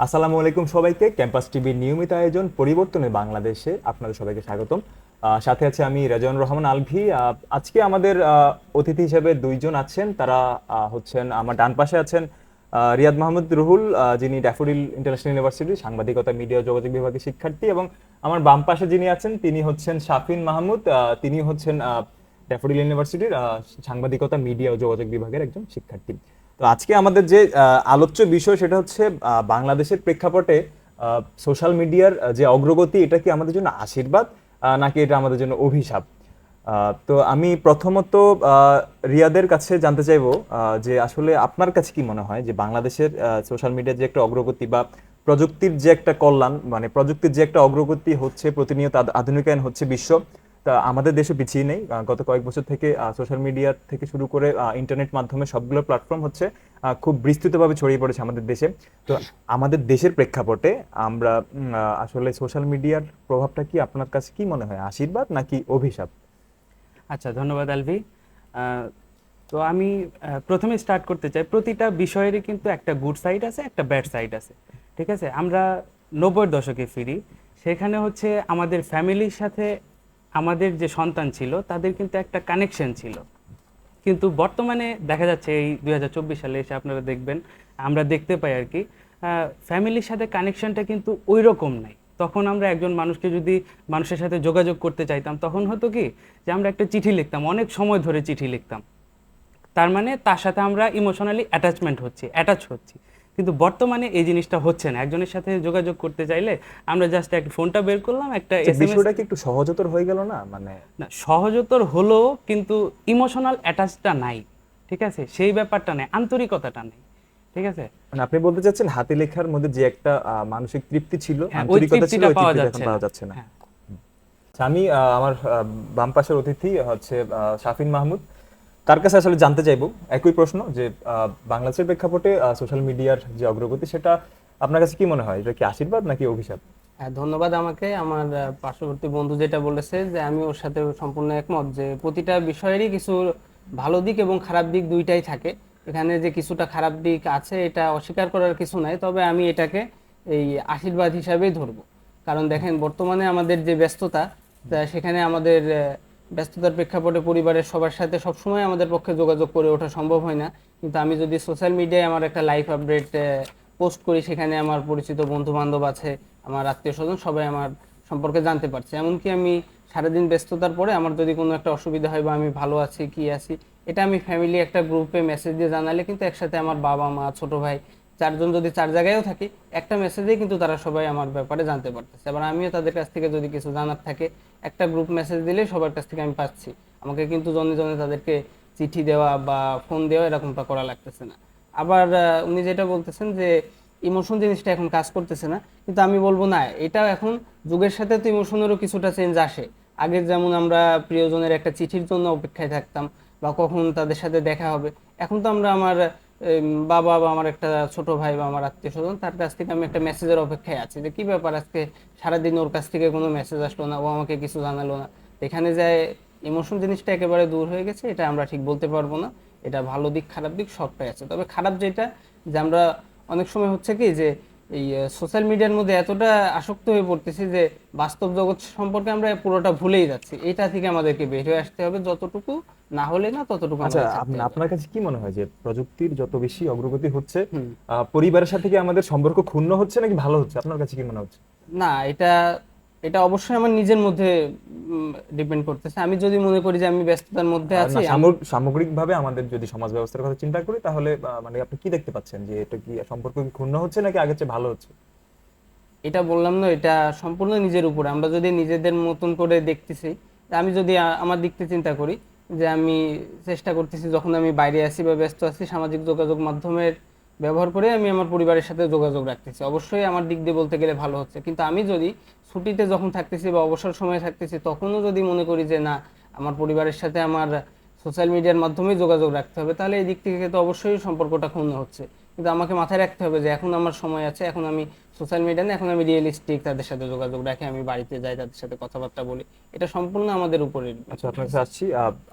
আসসালামু আলাইকুম সবাইকে। ক্যাম্পাস টিভির নিয়মিত আয়োজন পরিবর্তনের বাংলাদেশে আপনাদের সবাইকে স্বাগতম। সাথে আছে আমি রাজন রহমান আলভি। আজকে আমাদের অতিথি হিসেবে দুইজন আছেন। তারা হচ্ছেন, আমার ডান পাশে আছেন রিয়াদ মাহমুদ রুহুল, যিনি ড্যাফোডিল ইন্টারন্যাশনাল ইউনিভার্সিটি সাংবাদিকতা মিডিয়া ও যোগাযোগ বিভাগের শিক্ষার্থী, এবং আমার বাম পাশে যিনি আছেন তিনি হচ্ছেন শাফিন মাহমুদ। তিনি হচ্ছেন ড্যাফোডিল ইউনিভার্সিটির সাংবাদিকতা মিডিয়া ও যোগাযোগ বিভাগের একজন শিক্ষার্থী। তো আজকে আমাদের যে আলোচ্য বিষয় সেটা হচ্ছে বাংলাদেশের প্রেক্ষাপটে সোশ্যাল মিডিয়ার যে অগ্রগতি, এটা কি আমাদের জন্য আশীর্বাদ নাকি এটা আমাদের জন্য অভিশাপ? তো আমি প্রথমত রিয়াদের কাছে জানতে চাইবো যে আসলে আপনার কাছে কি মনে হয় যে বাংলাদেশের সোশ্যাল মিডিয়ার যে একটা অগ্রগতি বা প্রযুক্তির যে একটা কল্যাণ, মানে প্রযুক্তির যে একটা অগ্রগতি হচ্ছে, প্রতিনিয়ত আধুনিকায়ন হচ্ছে বিশ্ব, তা আমাদের দেশে পিছিয়ে নেই। গত কয়েক বছর থেকে সোশ্যাল মিডিয়া থেকে শুরু করে ইন্টারনেট মাধ্যমে সবগুলো প্ল্যাটফর্ম হচ্ছে খুব বিস্তৃতভাবে ছড়িয়ে পড়েছে আমাদের দেশে। তো আমাদের দেশের প্রেক্ষাপটে আমরা আসলে সোশ্যাল মিডিয়ার প্রভাবটা কি আপনার কাছে কি মনে হয়, আশীর্বাদ নাকি অভিশাপ? আচ্ছা, ধন্যবাদ আলভি। আহ, তো আমি প্রথমে স্টার্ট করতে চাই, প্রতিটা বিষয়েরই কিন্তু একটা গুড সাইড আছে, একটা ব্যাড সাইড আছে। ঠিক আছে, আমরা 90-এর দশকে ফিরি, সেখানে হচ্ছে আমাদের ফ্যামিলির সাথে আমাদের যে সন্তান ছিল তাদের কিন্তু একটা কানেকশন ছিল। কিন্তু বর্তমানে দেখা যাচ্ছে এই 2024 সালে এসে আপনারা দেখবেন, আমরা দেখতে পাই আর কি, ফ্যামিলির সাথে কানেকশনটা কিন্তু ওই রকম নাই। তখন আমরা একজন মানুষকে যদি মানুষের সাথে যোগাযোগ করতে চাইতাম, তখন হতো কি যে আমরা একটা চিঠি লিখতাম, অনেক সময় ধরে চিঠি লিখতাম। তার মানে তার সাথে আমরা ইমোশনালি অ্যাটাচ হচ্ছি। কিন্তু বর্তমানে এই জিনিসটা হচ্ছে না। একজনের সাথে যোগাযোগ করতে চাইলে আমরা জাস্ট একটা ফোনটা বের করলাম, একটা আচ্ছা, এসএমএস। বিষয়টা কি একটু সহজতর হয়ে গেল না? মানে না, সহজতর হলো, কিন্তু ইমোশনাল অ্যাটাচটা নাই। ঠিক আছে, সেই ব্যাপারটা নেই, আন্তরিকতাটা নেই। ঠিক আছে, মানে আপনি বলতে চাচ্ছেন হাতে লেখার মধ্যে যে একটা মানসিক তৃপ্তি ছিল, হ্যাঁ, ওই আন্তরিকতা ছিল, তৃপ্তিটা ওই পাওয়া তৃপ্তিটা এখন যাচ্ছে না। পাওয়া যাচ্ছে না। হ্যাঁ। আচ্ছা, আমি আমার বাম পাশের অতিথি হচ্ছে শাফিন মাহমুদ, তার কাছে আসলে জানতে চাইবো একই প্রশ্ন যে বাংলাদেশের প্রেক্ষাপটে সোশ্যাল মিডিয়ার যে অগ্রগতি, সেটা আপনার কাছে কি মনে হয়, এটা কি আশীর্বাদ নাকি অভিশাপ? হ্যাঁ, ধন্যবাদ। আমাকে আমার পার্শ্ববর্তী বন্ধু যেটা বলেছে, যে আমি ওর সাথে সম্পূর্ণ একমত যে প্রতিটা বিষয়েরই কিছু ভালো দিক এবং খারাপ দিক দুইটাই থাকে। এখানে যে কিছুটা খারাপ দিক আছে এটা অস্বীকার করার কিছু নাই, তবে আমি এটাকে এই আশীর্বাদ হিসাবেই ধরবো। কারণ দেখেন, বর্তমানে আমাদের যে ব্যস্ততা, তা সেখানে আমাদের ব্যস্ততার প্রেক্ষাপটে পরিবারের সবার সাথে সবসময় আমাদের পক্ষে যোগাযোগ করে ওঠা সম্ভব হয় না। কিন্তু আমি যদি সোশ্যাল মিডিয়ায় আমার একটা লাইফ আপডেট পোস্ট করি, সেখানে আমার পরিচিত বন্ধু বান্ধব আছে, আমার আত্মীয় স্বজন সবাই আমার সম্পর্কে জানতে পারছে। এমনকি আমি সারাদিন ব্যস্ততার পরে আমার যদি কোনো একটা অসুবিধা হয় বা আমি ভালো আছি কি আছি, এটা আমি ফ্যামিলি একটা গ্রুপে মেসেজ দিয়ে জানালে কিন্তু একসাথে আমার বাবা মা ছোট ভাই চারজন যদি চার জায়গায়ও থাকি, একটা মেসেজেই কিন্তু তারা সবাই আমার ব্যাপারে জানতে পারতেছে। আবার আমিও তাদের কাছ থেকে যদি কিছু জানার থাকে, একটা গ্রুপ মেসেজ দিলেই সবার কাছ থেকে আমি পাচ্ছি। আমাকে কিন্তু জনে জনে তাদেরকে চিঠি দেওয়া বা ফোন দেওয়া এরকমটা করা লাগতেছে না। আবার উনি যেটা বলতেছেন যে ইমোশন জিনিসটা এখন কাজ করতেছে না, কিন্তু আমি বলবো না, এটা এখন যুগের সাথে তো ইমোশনেরও কিছুটা চেঞ্জ আসে। আগে যেমন আমরা প্রিয়জনের একটা চিঠির জন্য অপেক্ষায় থাকতাম বা কখন তাদের সাথে দেখা হবে, এখন তো আমরা আমার বাবা বা আমার একটা ছোট ভাই বা আমার আত্মীয় স্বজন, তার কাছ থেকে আমি একটা মেসেজের অপেক্ষায় আছি যে কি ব্যাপার, আজকে সারাদিন ওর কাছ থেকে কোনো মেসেজ আসলো না, ও আমাকে কিছু জানালো না। এখানে যায় ইমোশন জিনিসটা একেবারে দূর হয়ে গেছে, এটা আমরা ঠিক বলতে পারবো না। এটা ভালো দিক খারাপ দিক সবটাই আছে, তবে খারাপ যেটা, যে আমরা অনেক সময় হচ্ছে কি যে এই সোশ্যাল মিডিয়ার মধ্যে এতটা আসক্ত হয়ে পড়তেছি যে বাস্তব জগৎ সম্পর্কে আমরা পুরোটা ভুলেই যাচ্ছি। এটা থেকে আমাদেরকে বের হয়ে আসতে হবে, যতটুকু না হলে না ততটুকু আচ্ছা, আমাদের থাকতে হবে। আপনার কাছে কি মনে হয় যে প্রযুক্তির যত বেশি অগ্রগতি হচ্ছে, হুম। পরিবারের সাথে কি আমাদের সম্পর্ক ক্ষুণ্ণ হচ্ছে নাকি ভালো হচ্ছে? আপনার কাছে কি মনে হচ্ছে? না, এটা এটা অবশ্যই আমার নিজের মধ্যে ডিপেন্ড করতেছে। আমি যদি মনে করি যে আমি ব্যস্ততার মধ্যে আছি, না, সামগ্রিকভাবে আমাদের যদি সমাজ ব্যবস্থার কথা চিন্তা করি, তাহলে মানে আপনি কি দেখতে পাচ্ছেন যে এটা কি সম্পর্ক কি ক্ষুণ্ণ হচ্ছে নাকি আগের চেয়ে ভালো হচ্ছে? এটা বললাম না, এটা সম্পূর্ণ নিজের উপরে। আমরা যদি নিজেদের মতন করে দেখতেছি, তা আমি যদি আমার দিক থেকে চিন্তা করি, যে আমি চেষ্টা করতেছি যখন আমি বাইরে আছি বা ব্যস্ত আছি, সামাজিক যোগাযোগ মাধ্যমের ব্যবহার করে আমি আমার পরিবারের সাথে যোগাযোগ রাখতেছি, অবশ্যই আমার দিক দিয়ে বলতে গেলে ভালো হচ্ছে। কিন্তু আমি যদি ছুটিতে যখন থাকতেছি বা অবসর সময়ে থাকতেছি, তখনও যদি মনে করি যে না, আমার পরিবারের সাথে আমার সোশ্যাল মিডিয়ার মাধ্যমে যোগাযোগ রাখতে হবে, তাহলে এই দিক থেকে তো অবশ্যই সম্পর্কটা ক্ষুণ্ণ হচ্ছে। কিন্তু আমাকে মাথায় রাখতে হবে যে এখন আমার সময় আছে, এখন আমি সোশ্যাল মিডিয়া না, এখন আমি রিয়েলিস্টিক তাদের সাথে যোগাযোগ রাখি, আমি বাড়িতে যাই, তাদের সাথে কথাবার্তা বলি। এটা সম্পূর্ণ আমাদের উপরে আচ্ছা, আপনার কাছে আসছি।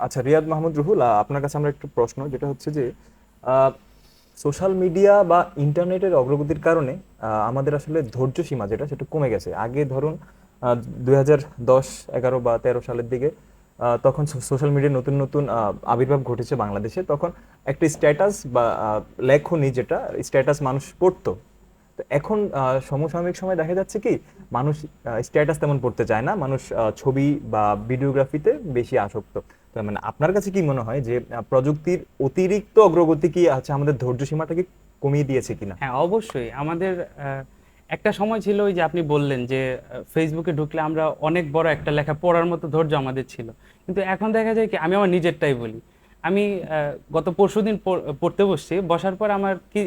আচ্ছা, রিয়াদ মাহমুদ রুহুল, আপনার কাছে আমরা একটু প্রশ্ন, যেটা হচ্ছে যে সোশ্যাল মিডিয়া বা ইন্টারনেটের অগ্রগতির কারণে আমাদের আসলে ধৈর্য সীমা যেটা সেটা কমে গেছে। আগে ধরুন 2010, 11 বা 13 সালের দিকে তখন সোশ্যাল মিডিয়ার নতুন নতুন আবির্ভাব ঘটেছে বাংলাদেশে। তখন একটা স্ট্যাটাস বা লেখনী যেটা স্ট্যাটাস মানুষ পড়তো। তো এখন সমসাময়িক সময় দেখা যাচ্ছে কি মানুষ স্ট্যাটাস তেমন পড়তে চায় না, মানুষ ছবি বা ভিডিওগ্রাফিতে বেশি আসক্ত। তো মানে আপনার কাছে কি মনে হয় যে প্রযুক্তির অতিরিক্ত অগ্রগতি কি আছে আমাদের ধৈর্য সীমাটাকে কমিয়ে দিয়েছে কিনা? হ্যাঁ, অবশ্যই। আমাদের একটা সময় ছিল ওই যে আপনি বললেন যে ফেসবুকে ঢুকলে আমরা অনেক বড় একটা লেখা পড়ার মতো ধৈর্য আমাদের ছিল, কিন্তু এখন দেখা যায় কি, আমি আমার নিজেরটাই বলি, আমি গত পরশুদিন পড়তে বসছি, বসার পর আমার কি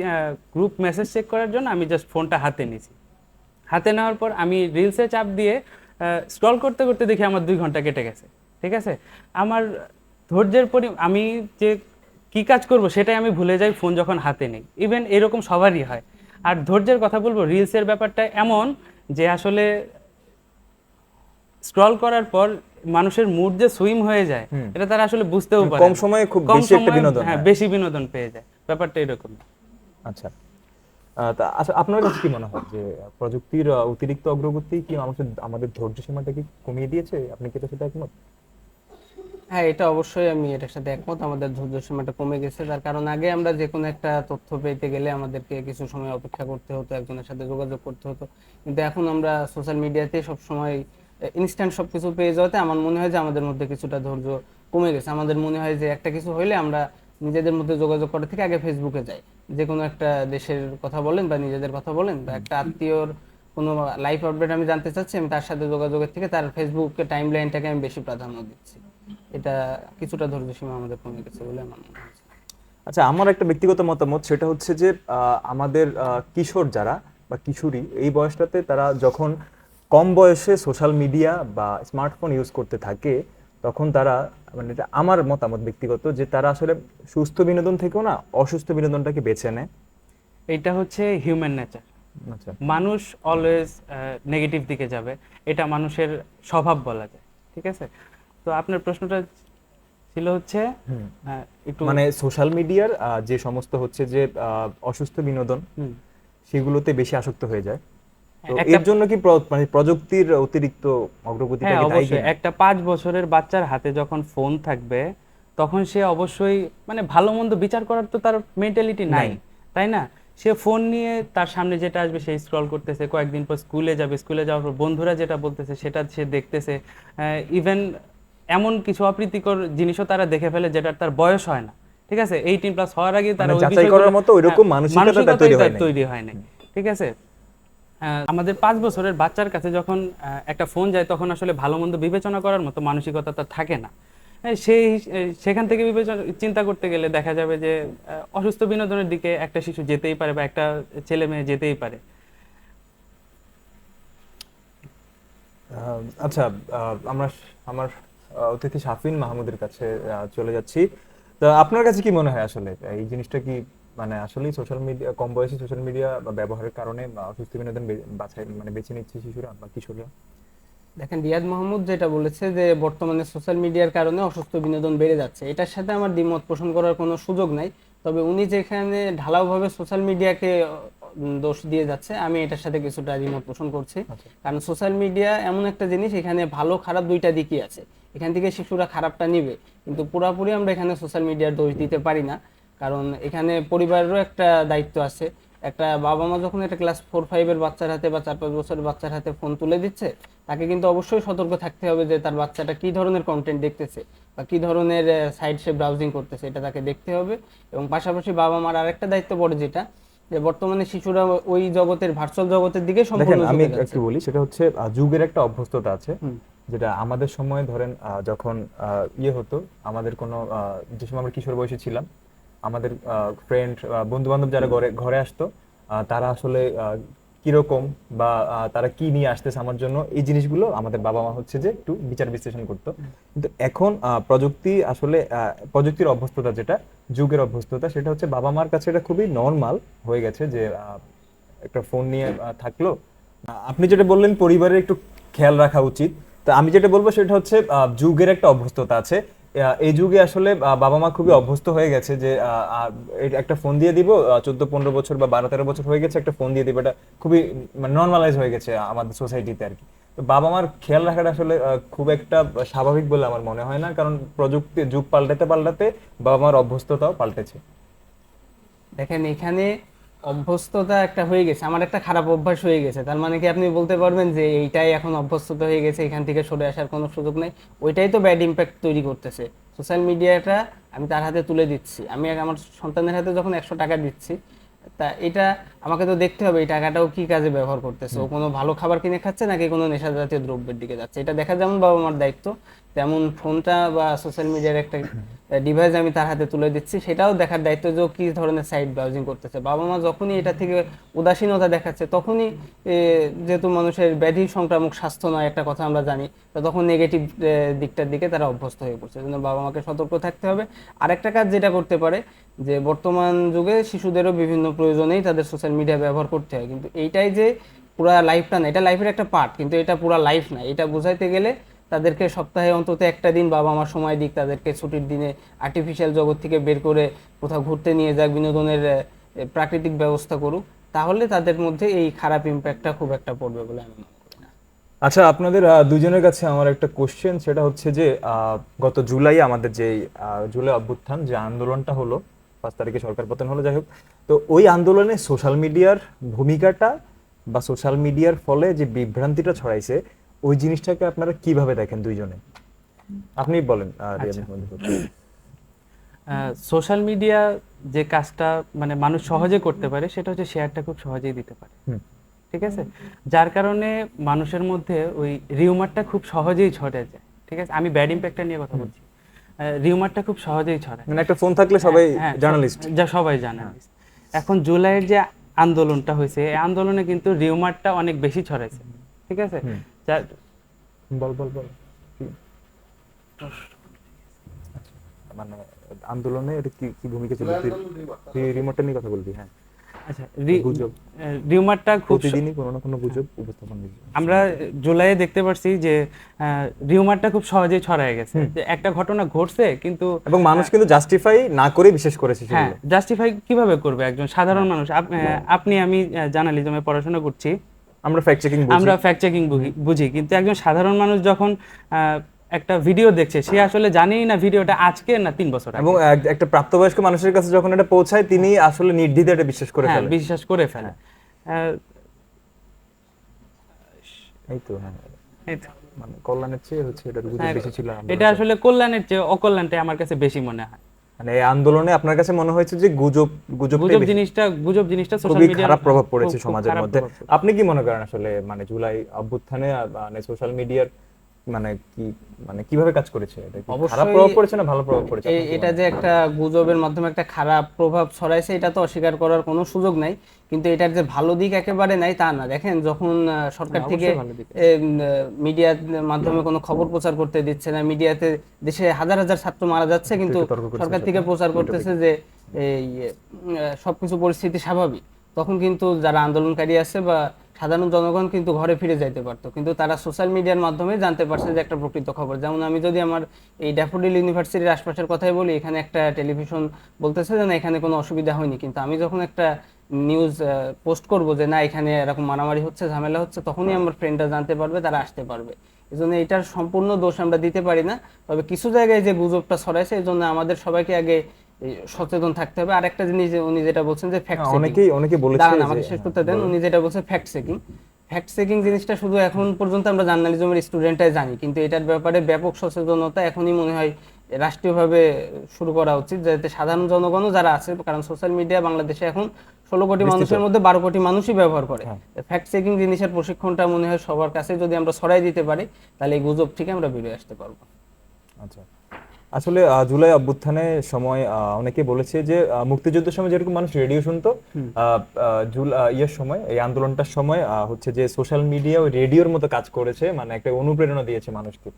গ্রুপ মেসেজ চেক করার জন্য আমি জাস্ট ফোনটা হাতে নিয়েছি। হাতে নেওয়ার পর আমি রিলসে চাপ দিয়ে স্ক্রল করতে করতে দেখি আমার 2 ঘন্টা কেটে গেছে। ঠিক আছে, আমার ধৈর্যের আমি যে কি কাজ করব সেটাই আমি ভুলে যাই ফোন যখন হাতে নেই। ইভেন এরকম সবারই হয়। আর ধৈর্যের কথা বলবো, রিলসের ব্যাপারটা এমন যে আসলে স্ক্রল করার পর মানুষের মুড যে সুইং হয়ে যায়, এটা তারা আসলে বুঝতেও পারে কম না। সময়ে খুব কম বেশি একটা সময়ে, বিনোদন। হ্যাঁ, হ্যাঁ। বেশি বিনোদন পেয়ে যায়, ব্যাপারটা এরকম। আচ্ছা, তা আচ্ছা, আপনার কাছে কি মনে হয় যে প্রযুক্তির অতিরিক্ত অগ্রগতি কি আমাদের ধৈর্য সীমাটাকে কমিয়ে দিয়েছে? আপনি কি এটার সাথে একমত? হ্যাঁ, এটা অবশ্যই আমি এটার সাথে একমত। আমাদের ধৈর্য সীমাটা কমে গেছে, তার কারণ আগে আমরা যে কোনো একটা তথ্য পেতে গেলে আমাদেরকে কিছু সময় অপেক্ষা করতে হতো, একজনের সাথে যোগাযোগ করতে হতো। কিন্তু এখন আমরা সোশ্যাল মিডিয়াতে সব সময় ইনস্ট্যান্ট সবকিছু পেয়ে যাওয়াতে আমার মনে হয় যে আমাদের মধ্যে কিছুটা ধৈর্য কমে গেছে। আমাদের মনে হয় যে একটা কিছু হইলে আমরা নিজেদের মধ্যে যোগাযোগ করার থেকে আগে ফেসবুকে যাই। যে কোনো একটা দেশের কথা বলেন বা নিজেদের কথা বলেন বা একটা আত্মীয়র কোনো লাইফ আপডেট আমি জানতে চাচ্ছি, আমি তার সাথে যোগাযোগের থেকে তার ফেসবুকে টাইম লাইনটাকে আমি বেশি প্রাধান্য দিচ্ছি। এটা কিছুটা ধৈর্য সীমা আমাদের কমে গেছে বলে আমার মনে হয়। আচ্ছা, আমার একটা ব্যক্তিগত মতামত সেটা হচ্ছে যে আমাদের কিশোর যারা বা কিশোরী এই বয়সটাতে তারা যখন কম বয়সে সোশ্যাল মিডিয়া বা স্মার্টফোন ইউজ করতে থাকে তখন তারা, মানে এটা আমার মতামত ব্যক্তিগত, যে তারা আসলে সুস্থ বিনোদন থেকেও না অসুস্থ বিনোদনটাকে বেছে নেয়। এটা হচ্ছে হিউম্যান নেচার। আচ্ছা। মানুষ অলওয়েজ নেগেটিভ দিকে যাবে, এটা মানুষের স্বভাব বলা যায়। ঠিক আছে, তো আপনার প্রশ্নটা ছিল হচ্ছে একটু মানে সোশ্যাল মিডিয়ার যে সমস্ত হচ্ছে যে অসুস্থ বিনোদন হুম, সেগুলোতে বেশি আসক্ত হয়ে যায়। তো একটা, এর জন্য কি মানে প্রযুক্তির অতিরিক্ত অগ্রগতিটা হ্যাঁ কি দায়ী অবশ্যই, কিনা? একটা 5 বছরের বাচ্চার হাতে যখন ফোন থাকবে তখন সে অবশ্যই মানে ভালো মন্দ বিচার করার তো তার মেন্টালিটি নাই, তাই না? সে ফোন নিয়ে তার সামনে যেটা আসবে সে স্ক্রল করতেছে, কয়েকদিন পর স্কুলে যাবে, স্কুলে যাওয়ার পর বন্ধুরা যেটা বলতেছে সেটা সে দেখতেছে। ইভেন এমন কিছু অপ্রীতিকর জিনিসও তারা দেখে ফেলে যেটা তার বয়স হয় না। ঠিক আছে, 18+ হওয়ার আগে তারা মানে ওই যাচাই বিষয়গুলো, করার মতো ওইরকম মানসিকতা তার তৈরি হয় নাই। তৈরি হয় নাই। ঠিক আছে, আমাদের 5 বছরের বাচ্চার কাছে যখন একটা ফোন যায় তখন আসলে ভালো মন্দ বিবেচনা করার মতো মানসিকতা তার থাকে না। সেই সেখান থেকে চিন্তা করতে গেলে দেখা যাবে যে অসুস্থ বিনোদনের দিকে একটা শিশু যেতেই পারে বা একটা ছেলে মেয়ে যেতেই পারে। আচ্ছা, আমরা আমার অতিথি শাফিন মাহমুদের কাছে চলে যাচ্ছি। তো আপনার কাছে কি মনে হয় আসলে এই জিনিসটা কি মানে আসলেই সোশ্যাল মিডিয়া, কম বয়সী সোশ্যাল মিডিয়া ব্যবহারের কারণে অসুস্থ বিনোদন মানে বেছে নিচ্ছে শিশুরা বা কিশোররা? দেখেন, রিয়াদ মাহমুদ যেটা বলেছে যে বর্তমানে সোশ্যাল মিডিয়ার কারণে অসুস্থ বিনোদন বেড়ে যাচ্ছে, এটার সাথে আমার দ্বিমত পোষণ করার কোনো সুযোগ নাই। তবে উনি যেখানে ঢালাওভাবে সোশ্যাল মিডিয়াকে দোষ দিয়ে যাচ্ছে, আমি এটার সাথে কিছুটা দ্বিমত পোষণ করছি। কারণ সোশ্যাল মিডিয়া এমন একটা জিনিস, এখানে ভালো খারাপ দুইটা দিকই আছে। এখান থেকে শিশুরা খারাপটা নিবে, কিন্তু পুরাপুরি আমরা এখানে সোশ্যাল মিডিয়ার দোষ দিতে পারি না। কারণ এখানে পরিবারেরও একটা দায়িত্ব আছে। একটা বাবা মা যখন একটা ক্লাস 4-5 এর বাচ্চার হাতে বা 4-5 বছরের বাচ্চার হাতে ফোন তুলে দিচ্ছে, তাকে কিন্তু অবশ্যই সতর্ক থাকতে হবে যে তার বাচ্চাটা কি ধরনের কন্টেন্ট দেখতেছে বা কি ধরনের সাইট সে ব্রাউজিং করতেছে, এটা তাকে দেখতে হবে। এবং পাশাপাশি বাবা মার আরেকটা দায়িত্ব পড়ে, যেটা যে বর্তমানে শিশুরা ওই জগতের, ভার্চুয়াল জগতের দিকে দেখেন, সম্পূর্ণ আমি ঝুঁকে যাচ্ছে। একটু বলি, সেটা হচ্ছে যুগের একটা অভ্যস্ততা আছে, যেটা আমাদের সময় ধরেন যখন ইয়ে হতো, আমাদের কোনো যে সময় আমরা কিশোর বয়সী ছিলাম, আমাদের ফ্রেন্ড বন্ধু বান্ধব যারা ঘরে ঘরে আসতো, তারা আসলে কিরকম বা তারা কি নিয়ে আসতেছে আমার জন্য, এই জিনিসগুলো আমাদের বাবা মা হচ্ছে যে একটু বিচার বিশ্লেষণ করতো। কিন্তু এখন প্রযুক্তি আসলে প্রযুক্তির অভ্যস্ততা, যেটা যুগের অভ্যস্ততা, সেটা হচ্ছে বাবা মার কাছে এটা খুবই নর্মাল হয়ে গেছে যে একটা ফোন নিয়ে থাকলো। আপনি যেটা বললেন পরিবারের একটু খেয়াল রাখা উচিত, তো আমি যেটা বলবো সেটা হচ্ছে যুগের একটা অভ্যস্ততা আছে, এই যুগে আসলে বাবা মা খুবই অভ্যস্ত হয়ে গেছে যে একটা ফোন দিয়ে দিব, 14-15 বছর বা 12-13 বছর হয়ে গেছে, একটা ফোন দিয়ে দিব, এটা খুবই নর্মালাইজ হয়ে গেছে আমাদের সোসাইটিতে আর কি। তো বাবা মার খেয়াল রাখাটা আসলে খুব একটা স্বাভাবিক বলে আমার মনে হয় না, কারণ প্রযুক্তি যুগ পাল্টাতে পাল্টাতে বাবা মার অভ্যস্ততাও পাল্টেছে। দেখেন এখানে অভ্যস্ততা একটা হয়ে গেছে, আমার একটা খারাপ অভ্যাস হয়ে গেছে, তার মানে কি আপনি বলতে পারবেন যে এইটাই এখন অভ্যস্ততা হয়ে গেছে, এখান থেকে সরে আসার কোনো সুযোগ নেই? ওইটাই তো ব্যাড ইম্প্যাক্ট তৈরি করতেছে। সোশ্যাল মিডিয়াটা আমি তার হাতে তুলে দিচ্ছি, আমি আমার সন্তানের হাতে যখন 100 টাকা দিচ্ছি, তা এটা আমাকে তো দেখতে হবে এই টাকাটাও কি কাজে ব্যবহার করতেছে, ও কোনো ভালো খাবার কিনে খাচ্ছে নাকি কোনো নেশা জাতীয় দ্রব্যের দিকে যাচ্ছে। এটা দেখা যেমন বাবা মার দায়িত্ব, তেমন ফোনটা বা সোশ্যাল মিডিয়ার একটা ডিভাইস আমি তার হাতে তুলে দিচ্ছি, সেটাও দেখার দায়িত্ব যে ও কি ধরনের সাইট ব্রাউজিং করতেছে। বাবা মা যখনই এটা থেকে উদাসীনতা দেখাচ্ছে, তখনই যেহেতু মানুষের ব্যাধি সংক্রামক স্বাস্থ্য নয় একটা কথা আমরা জানি, তো তখন নেগেটিভ দিকটার দিকে তারা অভ্যস্ত হয়ে পড়ছে। এই জন্য বাবা মাকে সতর্ক থাকতে হবে। আরেকটা কাজ যেটা করতে পারে, যে বর্তমান যুগে শিশুদেরও বিভিন্ন প্রয়োজনেই তাদের সোশ্যাল মিডিয়া ব্যবহার করতে হয়, কিন্তু এইটাই যে পুরা লাইফটা না, এটা লাইফের একটা পার্ট, কিন্তু এটা পুরা লাইফ না। এটা বোঝাইতে গেলে তাদেরকে সপ্তাহে অন্তত একটা দিন বাবা মা সময় দিক, তাদেরকে ছুটির দিনে আর্টিফিশিয়াল জগৎ থেকে বের করে কোথাও ঘুরতে নিয়ে যাক, বিনোদনের প্রাকৃতিক ব্যবস্থা করুক, তাহলে তাদের মধ্যে এই খারাপ ইম্প্যাক্টটা খুব একটা পড়বে বলে আমি মনে করি না। আচ্ছা, আপনাদের দুজনের কাছে আমার একটা কোশ্চেন, সেটা হচ্ছে যে গত জুলাই আমাদের যে জুলাই অভ্যুত্থান যে আন্দোলনটা হলো, 5 তারিখে সরকার পতন হলো, যাই হোক, তো ওই আন্দোলনে সোশ্যাল মিডিয়ার ভূমিকাটা বা সোশ্যাল মিডিয়ার ফলে যে বিভ্রান্তিটা ছড়াইছে, ওই জিনিসটাকে আপনারা কিভাবে দেখেন দুইজনে? আপনি বলেন রিয়াজ বন্ধু। সোশ্যাল মিডিয়া যে কাজটা মানে মানুষ সহজে করতে পারে, সেটা হচ্ছে শেয়ারটা খুব সহজেই দিতে পারে, ঠিক আছে? যার কারণে মানুষের মধ্যে ওই রিউমারটা খুব সহজেই ছড়ে যায়, ঠিক আছে? আমি ব্যাড ইম্প্যাক্টটা নিয়ে কথা বলছি। রিউমারটা খুব সহজেই ছড়ায়, মানে একটা ফোন থাকলে সবাই জার্নালিস্ট। যা সবাই জার্নালিস্ট। এখন জুলাইয়ের যে আন্দোলনটা হয়েছে, এই আন্দোলনে কিন্তু রিউমারটা অনেক বেশি ছড়াইছে, ঠিক আছে? বল বল বল। মানে আন্দোলনে এটা কি কি ভূমিকা ছিল? তুই রিমোটটা নিয়ে কথা বলবি। হ্যাঁ, আচ্ছা, গুজব, রিউমারটা খুব প্রতিদিনই কোনো না কোনো গুজব উপস্থাপন হয়েছে। আমরা জুলাইয়ে দেখতে পারছি যে রিউমারটা খুব সহজেই ছড়ায় গেছে, যে একটা ঘটনা ঘটছে কিন্তু, এবং মানুষ কিন্তু জাস্টিফাই না করে বিশেষ করেছে হ্যাঁ, সেগুলো। জাস্টিফাই কিভাবে করবে একজন সাধারণ মানুষ? আপনি আমি জার্নালিজমে পড়াশোনা করছি, আমরা ফ্যাক্ট চেকিং আমরা ফ্যাক্ট চেকিং বুঝি, কিন্তু একজন সাধারণ মানুষ যখন একটা ভিডিও দেখছে, সে আসলে জানেই না ভিডিওটা আজকে না 3 বছর আগে। এবং একটা প্রাপ্তবয়স্ক মানুষের কাছে যখন এটা পৌঁছায়, তিনি আসলে নির্দ্বিধায় এটা বিশ্বাস করে ফেলে। বিশ্বাস করে ফেলে। এই তো, হ্যাঁ, এই তো। মানে কল্যাণের চেয়ে হচ্ছে এটার গুজব বেশি ছিল। এটা আসলে কল্যাণের চেয়ে অকল্যাণটাই আমার কাছে বেশি মনে হয়। মানে এই আন্দোলনে আপনার কাছে মনে হয়েছে যে গুজব জিনিসটা সোশ্যাল খুবই মিডিয়ার খারাপ প্রভাব পড়েছে সমাজের মধ্যে। আপনি কি মনে করেন আসলে মানে জুলাই অভ্যুত্থানে মানে সোশ্যাল মিডিয়ার মানে কি মানে কিভাবে কাজ করেছে? এটা কি খারাপ প্রভাব পড়েছে না ভালো প্রভাব পড়েছে? এটা যে একটা গুজবের মাধ্যমে একটা খারাপ প্রভাব ছড়াইছে, এটা তো অস্বীকার করার কোনো সুযোগ নাই, কিন্তু এটার যে ভালো দিক একেবারে নাই তা না। দেখেন, যখন সরকার থেকে মিডিয়ার মাধ্যমে কোনো খবর প্রচার করতে দিচ্ছে না, মিডিয়াতে দেশে হাজার হাজার ছাত্র মারা যাচ্ছে, কিন্তু সরকার থেকে প্রচার করতেছে যে এই সবকিছু পরিস্থিতি স্বাভাবিক, তখন কিন্তু যারা আন্দোলনকারী আছে বা সাধারণ জনগণ কিন্তু ঘরে ফিরে যাইতে পারতো, কিন্তু তারা সোশ্যাল মিডিয়ার মাধ্যমে জানতে পারছে যে একটা প্রকৃত খবর। যেমন আমি যদি আমার এই ড্যাফোডিল ইউনিভার্সিটির আশপাশের কথাই বলি, এখানে একটা টেলিভিশন বলতেছে যে না এখানে কোনো অসুবিধা হয়নি, কিন্তু আমি যখন একটা নিউজ পোস্ট করব যে না এখানে এরকম মারামারি হচ্ছে, ঝামেলা হচ্ছে, তখনই আমার ফ্রেন্ডরা জানতে পারবে, তারা আসতে পারবে। এই জন্য এটার সম্পূর্ণ দোষ আমরা দিতে পারি না, তবে কিছু জায়গায় যে গুজবটা ছড়াইছে, এই জন্য আমাদের সবাইকে আগে সচেতন থাকতে হবে। আর একটা জিনিস উনি যেটা বলছেন যে ফ্যাক্ট চেকিং, অনেকেই বলেছে, আমাকে শেষ করতে দেন। উনি যেটা বলছেন ফ্যাক্ট চেকিং জিনিসটা শুধু এখন পর্যন্ত আমরা জার্নালিজমের স্টুডেন্টরাই জানি, কিন্তু এটার ব্যাপারে ব্যাপক সচেতনতা এখনই মনে হয় রাষ্ট্রীয়ভাবে শুরু করা উচিত, যাতে সাধারণ জনগণও যারা আছে, কারণ সোশ্যাল মিডিয়া বাংলাদেশে এখন 16 কোটি মানুষের মধ্যে 12 কোটি মানুষই ব্যবহার করে। ফ্যাক্ট চেকিং জিনিসের প্রশিক্ষণটা মনে হয় সবার কাছে যদি আমরা ছড়াই দিতে পারি, তাহলে এই গুজব থেকে আমরা বেরিয়ে আসতে পারবো। আচ্ছা, আসলে জুলাই অভ্যুত্থানের সময় অনেকে বলেছে যে মুক্তিযুদ্ধের সময় যেরকম মানুষ রেডিও শুনতো, ইয়ের সময়, এই আন্দোলনটার সময় হচ্ছে যে সোশ্যাল মিডিয়া ওই রেডিওর মতো কাজ করেছে, মানে একটা অনুপ্রেরণা দিয়েছে মানুষকে।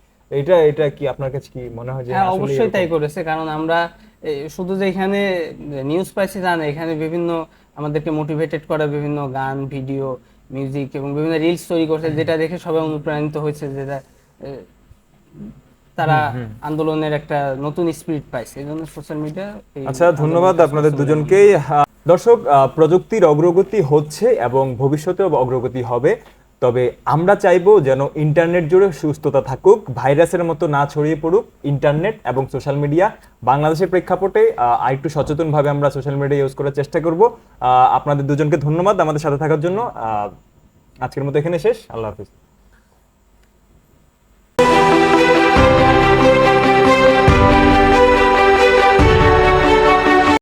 এটা কি আপনার কাছে কি মনে হয় যে? হ্যাঁ, অবশ্যই তাই করেছে, কারণ আমরা শুধু যে এখানে নিউজ পাইছি তা না, এখানে বিভিন্ন আমাদেরকে মোটিভেটেড করা বিভিন্ন গান, ভিডিও, মিউজিক এবং বিভিন্ন রিলস তৈরি করছে, যেটা দেখে সবাই অনুপ্রাণিত হয়েছে, যেটা তারা আন্দোলনের একটা নতুন স্পিরিট পাইছে, এই জন্য সোশ্যাল মিডিয়া। আচ্ছা, ধন্যবাদ আপনাদের দুজনকেই। দর্শক, প্রযুক্তির অগ্রগতি হচ্ছে এবং ভবিষ্যতেও অগ্রগতি হবে, তবে আমরা চাইবো যেন ইন্টারনেট জুড়ে সুস্থতা থাকুক, ভাইরাসের মতো না ছড়িয়ে পড়ুক ইন্টারনেট এবং সোশ্যাল মিডিয়া। বাংলাদেশের প্রেক্ষাপটে আরেকটু সচেতনভাবে আমরা সোশ্যাল মিডিয়া ইউজ করার চেষ্টা করব। আপনাদের দুজনকে ধন্যবাদ আমাদের সাথে থাকার জন্য। আজকের মতো এখানে শেষ। আল্লাহ হাফিজ।